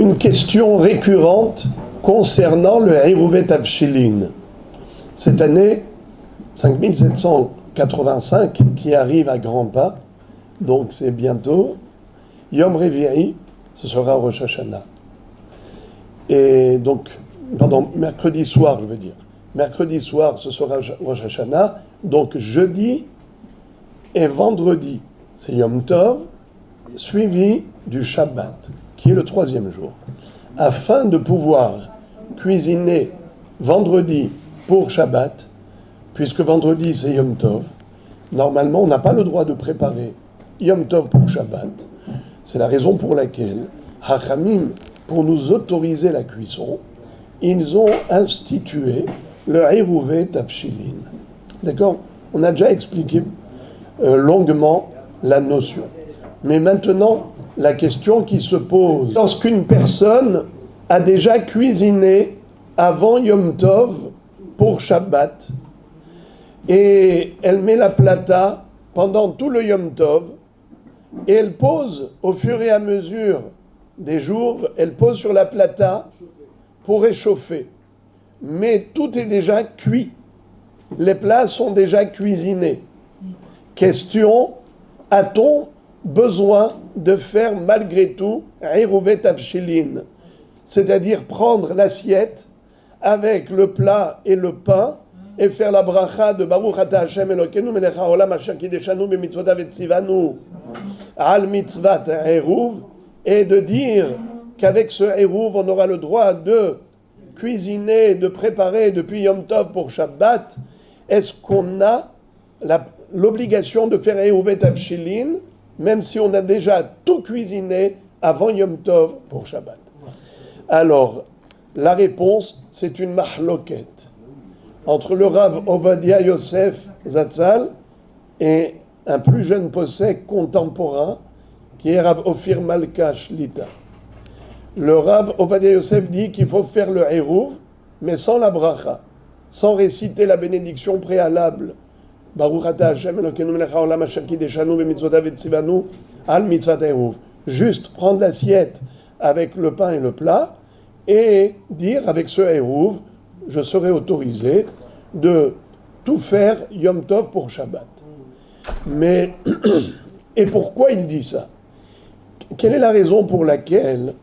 une question récurrente concernant le Eruvet Avshilin. Cette année, 5785, qui arrive à grands pas, donc c'est bientôt, Yom Revi'i, ce sera Rosh Hashanah. Et donc, pardon, mercredi soir, je veux dire. Mercredi soir, ce sera Rosh Hashanah. Donc, jeudi et vendredi, c'est Yom Tov, suivi du Shabbat, qui est le troisième jour. Afin de pouvoir cuisiner vendredi pour Shabbat, puisque vendredi c'est Yom Tov, normalement on n'a pas le droit de préparer Yom Tov pour Shabbat. C'est la raison pour laquelle Hachamim, pour nous autoriser la cuisson, ils ont institué le Eruvet Avshilin. D'accord ? On a déjà expliqué longuement la notion. Mais maintenant, la question qui se pose, lorsqu'une personne a déjà cuisiné avant Yom Tov pour Shabbat, et elle met la plata pendant tout le Yom Tov, et elle pose au fur et à mesure des jours, elle pose sur la plata pour réchauffer. Mais tout est déjà cuit. Les plats sont déjà cuisinés. Question, a-t-on besoin de faire malgré tout Eruvet Avshilin, c'est-à-dire prendre l'assiette avec le plat et le pain et faire la bracha de Baruch Ata Hashem Elokeinu melech haolam asher kideshanu b'mitzvotav etzivanu al mitzvat eruv, et de dire qu'avec ce eruv on aura le droit de cuisiner, de préparer depuis Yom Tov pour Shabbat. Est-ce qu'on a l'obligation de faire Eruvet Avshilin même si on a déjà tout cuisiné avant Yom Tov pour Shabbat? Alors, la réponse, c'est une mahloket entre le Rav Ovadia Yosef Zatzal et un plus jeune possèque contemporain qui est Rav Ophir Malka Shlita. Le Rav Ovadia Yosef dit qu'il faut faire le Eruv, mais sans la bracha, sans réciter la bénédiction préalable. Baruch Ata Hashem Elokeinu melech haolam asher kideshanu b'mitzvotav etzivanu al mitzvat eruv. Juste prendre l'assiette avec le pain et le plat et dire avec ce eruv, je serai autorisé de tout faire Yom Tov pour Shabbat. Mais, et pourquoi il dit ça? Quelle est la raison pour laquelle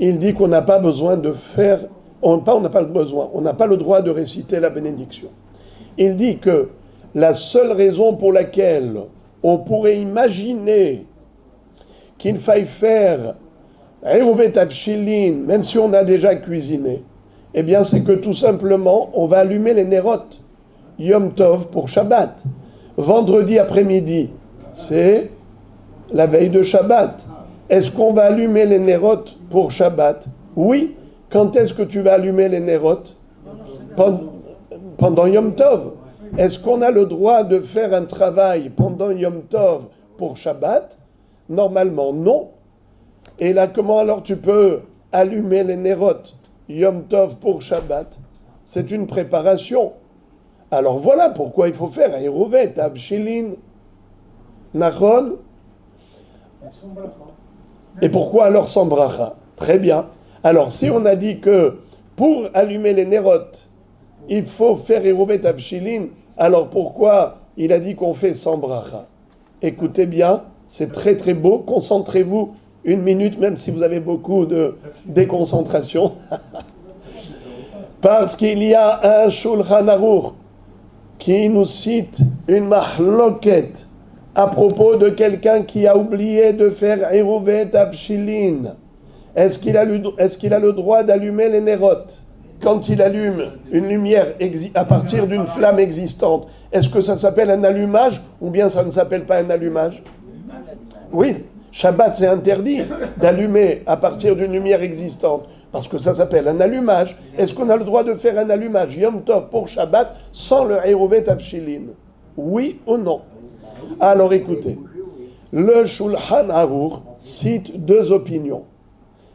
il dit qu'on n'a pas besoin de faire, on n'a pas le droit de réciter la bénédiction? Il dit que la seule raison pour laquelle on pourrait imaginer qu'il faille faire Eruvet Avshilin, même si on a déjà cuisiné, eh bien c'est que tout simplement, on va allumer les Nerot Yom Tov pour Shabbat. Vendredi après-midi, c'est la veille de Shabbat. Est-ce qu'on va allumer les Nerot pour Shabbat? Oui. Quand est-ce que tu vas allumer les Nerot? Pendant Yom Tov. Est-ce qu'on a le droit de faire un travail pendant Yom Tov pour Shabbat? Normalement, non. Et là, comment alors tu peux allumer les Nerot Yom Tov pour Shabbat? C'est une préparation. Alors voilà pourquoi il faut faire Eruvet Avshilin. Nachon? Et pourquoi alors sans bracha? Très bien. Alors si on a dit que pour allumer les Nerot, il faut faire Eruvet Avshilin, alors pourquoi il a dit qu'on fait sans bracha? Écoutez bien, c'est très très beau. Concentrez-vous une minute, même si vous avez beaucoup de déconcentration. Parce qu'il y a un Shulchan Aruch qui nous cite une mahloket à propos de quelqu'un qui a oublié de faire Eruvet Avshilin. Est-ce qu'il a le droit d'allumer les Nerot? Quand il allume une lumière à partir d'une flamme existante, est-ce que ça s'appelle un allumage ou bien ça ne s'appelle pas un allumage? Oui, Shabbat c'est interdit d'allumer à partir d'une lumière existante parce que ça s'appelle un allumage. Est-ce qu'on a le droit de faire un allumage Yom Tov pour Shabbat sans le Eruvet Avshilin? Oui ou non? Alors écoutez, le Shulchan Aruch cite deux opinions.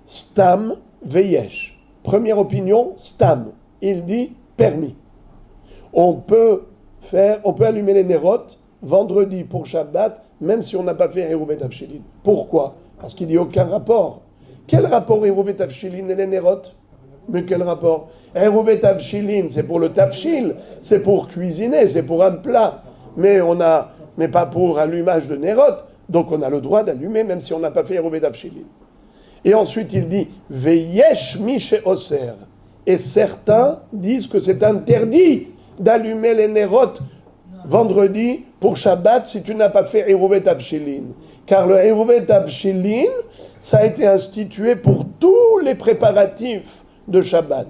Stam veyesh. Première opinion, Stam. Il dit permis. On peut allumer les Nerot vendredi pour Shabbat, même si on n'a pas fait Eruvet Avshilin. Pourquoi? Parce qu'il n'y a aucun rapport. Quel rapport Eruv et Tavshilin et les Nerot? Mais quel rapport? Eruv et Tavshilin, c'est pour le Tavshil, c'est pour cuisiner, c'est pour un plat. Mais pas pour allumage de Nerot. Donc on a le droit d'allumer même si on n'a pas fait Eruv et Tavshilin. Et ensuite il dit Veyesh mi she'oser. Et certains disent que c'est interdit d'allumer les Nerot vendredi pour Shabbat si tu n'as pas fait Eruv et Tavshilin. Car le Eruv et Tavshilin, ça a été institué pour tous les préparatifs de Shabbat.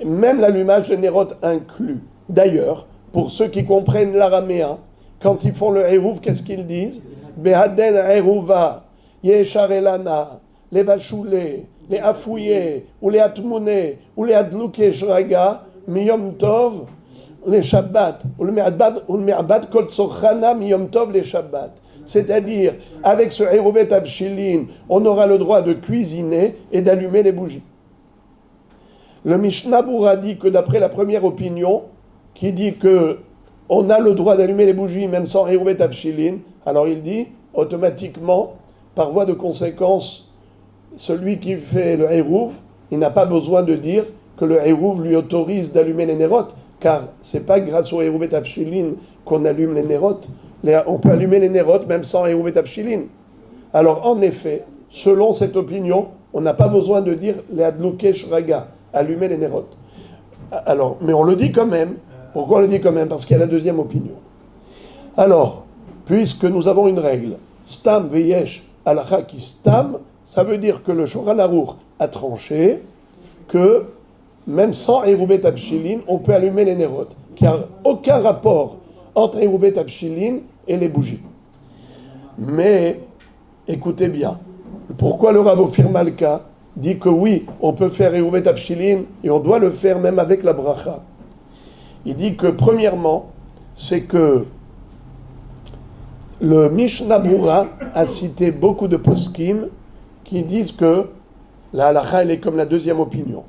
Même l'allumage de Nerot inclus. D'ailleurs, pour ceux qui comprennent l'araméen, quand ils font le Eruv, qu'est-ce qu'ils disent? Behaden Eruva, Yesharelana, les Vachoulé, les Afouye, ou les Atmouné, ou les Adlouké Shraga, Miyom Tov, les Shabbat, ou le Me'abad Kol Tzorchana, Miyom Tov, les Shabbat. C'est-à-dire, avec ce Eruv et Tavshilin, on aura le droit de cuisiner et d'allumer les bougies. Le Mishnah Bura dit que d'après la première opinion, qui dit que on a le droit d'allumer les bougies même sans Eruv et Tavshilin, alors il dit automatiquement, par voie de conséquence, celui qui fait le Eruv, il n'a pas besoin de dire que le Eruv lui autorise d'allumer les Nerot, car c'est pas grâce au Eruv et Tavshilin qu'on allume les Nerot. On peut allumer les Nerot même sans Eruv et Tavshilin. Alors en effet, selon cette opinion, on n'a pas besoin de dire les Adlouké Shraga, allumer les Nerot. Alors, mais on le dit quand même. Pourquoi on le dit quand même? Parce qu'il y a la deuxième opinion. Alors, puisque nous avons une règle, Stam Veyesh Alacha ki Stam, ça veut dire que le Shulchan Aruch a tranché que même sans Eruv et Tavshilin, on peut allumer les Nerot, qu'il n'y a aucun rapport entre Eruv et Tavshilin et les bougies. Mais, écoutez bien, pourquoi le Rav Ophir Malka dit que oui, on peut faire Eruv et Tavshilin et on doit le faire même avec la bracha? Il dit que premièrement, c'est que le Mishnah Bura a cité beaucoup de poskim qui disent que la halacha elle est comme la deuxième opinion,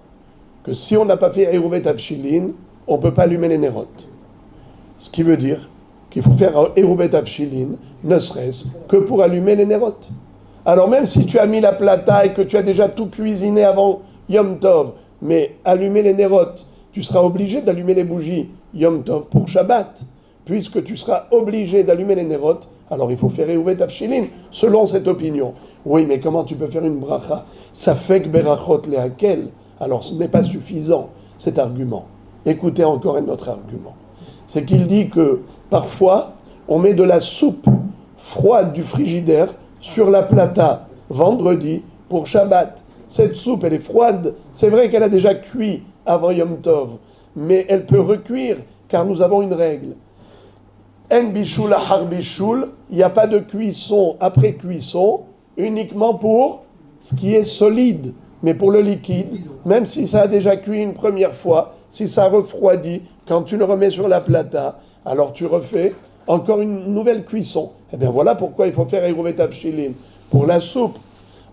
que si on n'a pas fait Eruv et Tavshilin, on ne peut pas allumer les Nerot. Ce qui veut dire qu'il faut faire Eruv et Tavshilin, ne serait-ce que pour allumer les Nerot. Alors même si tu as mis la plata et que tu as déjà tout cuisiné avant Yom Tov, mais allumer les Nerot, tu seras obligé d'allumer les bougies Yom Tov pour Shabbat. Puisque tu seras obligé d'allumer les Nerot, alors il faut faire Eruv et Tavshilin, selon cette opinion. Oui, mais comment tu peux faire une bracha? Ça fait que berachot lehakel. Alors ce n'est pas suffisant, cet argument. Écoutez encore un autre argument. C'est qu'il dit que parfois, on met de la soupe froide du frigidaire sur la plata vendredi pour Shabbat. Cette soupe, elle est froide. C'est vrai qu'elle a déjà cuit avant Yom Tov, mais elle peut recuire, car nous avons une règle. En bishul ahar bishul, il n'y a pas de cuisson après cuisson, uniquement pour ce qui est solide. Mais pour le liquide, même si ça a déjà cuit une première fois, si ça refroidit, quand tu le remets sur la plata, alors tu refais encore une nouvelle cuisson. Eh bien voilà pourquoi il faut faire Eruv et Tavshilin. Pour la soupe,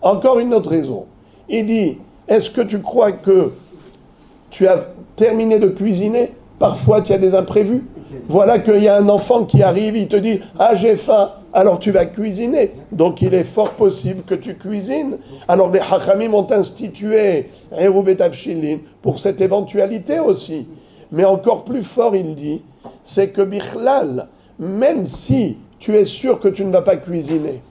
encore une autre raison. Il dit, est-ce que tu crois que tu as terminé de cuisiner? Parfois, tu as des imprévus. Voilà qu'il y a un enfant qui arrive, il te dit « Ah, j'ai faim !» Alors tu vas cuisiner. Donc il est fort possible que tu cuisines. Alors les Hachamim ont institué Eruv et Tavshilin pour cette éventualité aussi. Mais encore plus fort, il dit, c'est que Bichlal, même si tu es sûr que tu ne vas pas cuisiner,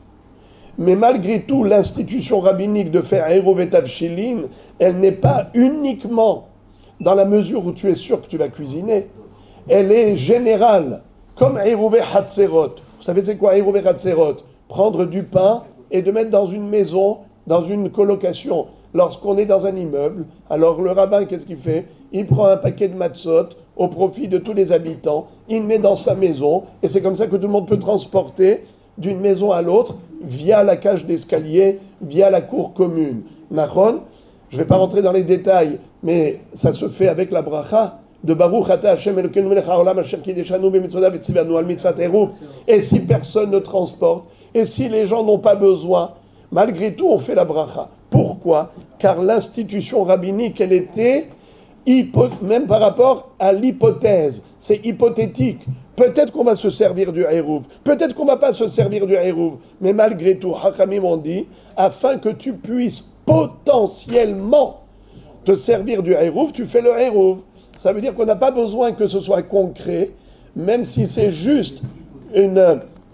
mais malgré tout, l'institution rabbinique de faire Eruv et Tavshilin, elle n'est pas uniquement dans la mesure où tu es sûr que tu vas cuisiner. Elle est générale, comme Eruv et Hatzerot. Vous savez c'est quoi Eruv et Hatzerot? Prendre du pain et de mettre dans une maison, dans une colocation. Lorsqu'on est dans un immeuble, alors le rabbin, qu'est-ce qu'il fait? Il prend un paquet de matzot au profit de tous les habitants, il met dans sa maison, et c'est comme ça que tout le monde peut transporter d'une maison à l'autre via la cage d'escalier, via la cour commune. Nachon, je ne vais pas rentrer dans les détails, mais ça se fait avec la bracha de Baruch Ata Hashem Elokeinu melech haolam asher kideshanu b'mitzvotav v'tzivanu al mitzvat Eruv. Et si personne ne transporte, et si les gens n'ont pas besoin, malgré tout on fait la bracha. Pourquoi? Car l'institution rabbinique, elle était, même par rapport à l'hypothèse, c'est hypothétique. Peut-être qu'on va se servir du Eruv, peut-être qu'on ne va pas se servir du Eruv, mais malgré tout, Hachamim ont dit, afin que tu puisses potentiellement te servir du Hérouv, tu fais le Hérouv. Ça veut dire qu'on n'a pas besoin que ce soit concret, même si c'est juste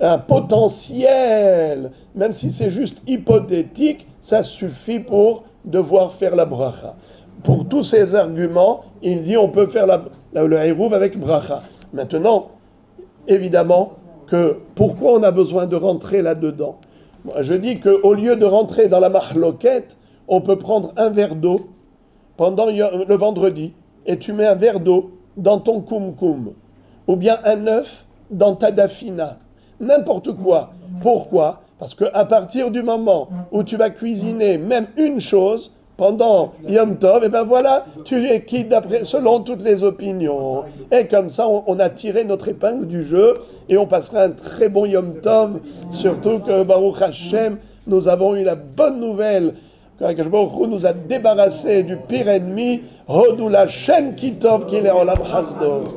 un potentiel, même si c'est juste hypothétique, ça suffit pour devoir faire la bracha. Pour tous ces arguments, il dit on peut faire le Hérouv avec bracha. Maintenant, évidemment, que pourquoi on a besoin de rentrer là-dedans? Moi, je dis qu'au lieu de rentrer dans la mahloquette, on peut prendre un verre d'eau pendant le vendredi, et tu mets un verre d'eau dans ton koum-koum, ou bien un œuf dans ta dafina, n'importe quoi. Pourquoi? Parce qu'à partir du moment où tu vas cuisiner même une chose, pendant Yom Tov, et ben voilà, tu es quitte selon toutes les opinions. Et comme ça, on a tiré notre épingle du jeu, et on passera un très bon Yom Tov, surtout que Baruch Hashem, nous avons eu la bonne nouvelle que Baruch Hu nous a débarrassé du pire ennemi, Hodou la Shem Kitov, qui est Olam Hasdo.